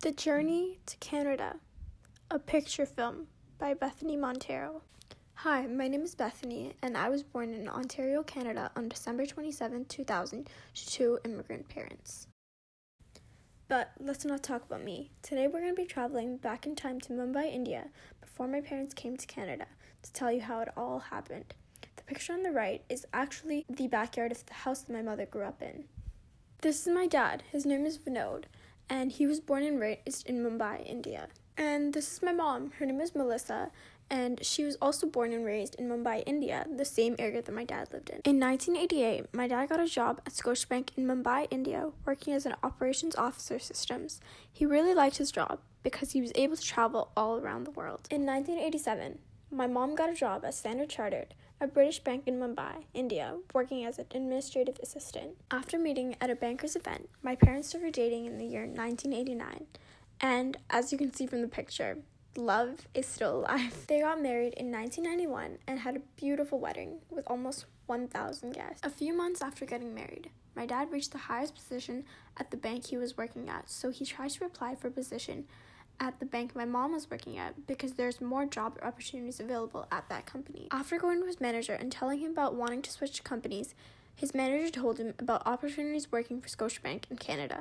The Journey to Canada, a picture film by Bethany Montero. Hi, my name is Bethany, and I was born in Ontario, Canada on December 27, 2000, to two immigrant parents. But let's not talk about me. Today we're going to be traveling back in time to Mumbai, India, before my parents came to Canada, to tell you how it all happened. The picture on the right is actually the backyard of the house that my mother grew up in. This is my dad. His name is Vinod, and he was born and raised in Mumbai, India. And this is my mom. Her name is Melissa, and she was also born and raised in Mumbai, India, the same area that my dad lived in. In 1988, my dad got a job at Scotiabank in Mumbai, India, working as an operations officer systems. He really liked his job because he was able to travel all around the world. In 1987, my mom got a job at Standard Chartered, a British bank in Mumbai, India, working as an administrative assistant. After meeting at a banker's event, my parents started dating in the year 1989. And as you can see from the picture, love is still alive. They got married in 1991 and had a beautiful wedding with almost 1,000 guests. A few months after getting married, my dad reached the highest position at the bank he was working at, so he tried to apply for a position at the bank my mom was working at because there's more job opportunities available at that company. After going to his manager and telling him about wanting to switch companies, his manager told him about opportunities working for Scotiabank in Canada.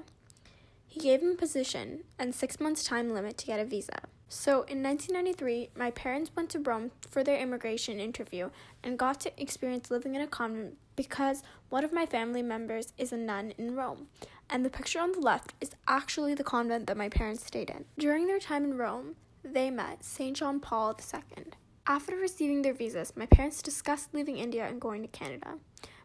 He gave him a position and 6 months time limit to get a visa. So in 1993, my parents went to Rome for their immigration interview and got to experience living in a convent because one of my family members is a nun in Rome. And the picture on the left is actually the convent that my parents stayed in. During their time in Rome, they met St. John Paul II. After receiving their visas, my parents discussed leaving India and going to Canada.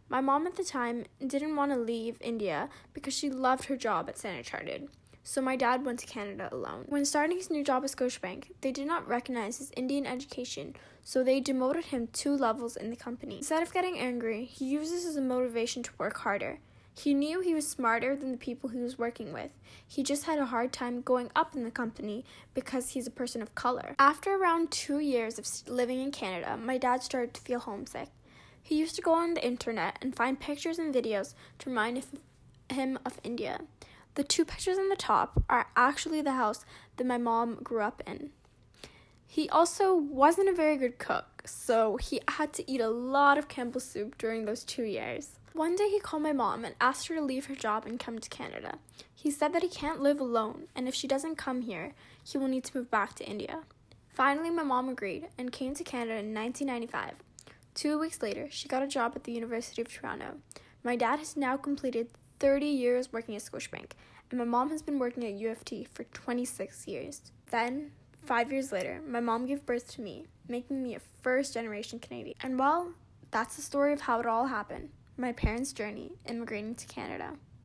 My mom at the time didn't want to leave India because she loved her job at Standard Chartered. So my dad went to Canada alone. When starting his new job at Scotiabank, they did not recognize his Indian education, so they demoted him 2 levels in the company. Instead of getting angry, he used this as a motivation to work harder. He knew he was smarter than the people he was working with. He just had a hard time going up in the company because he's a person of color. After around 2 years of living in Canada, my dad started to feel homesick. He used to go on the internet and find pictures and videos to remind him of India. The 2 pictures on the top are actually the house that my mom grew up in. He also wasn't a very good cook, so he had to eat a lot of Campbell's soup during those 2 years. One day he called my mom and asked her to leave her job and come to Canada. He said that he can't live alone, and if she doesn't come here, he will need to move back to India. Finally, my mom agreed and came to Canada in 1995. 2 weeks later, she got a job at the University of Toronto. My dad has now completed 30 years working at Scotiabank, and my mom has been working at U of T for 26 years. Then, 5 years later, my mom gave birth to me, making me a first-generation Canadian. And well, that's the story of how it all happened. My parents' journey immigrating to Canada.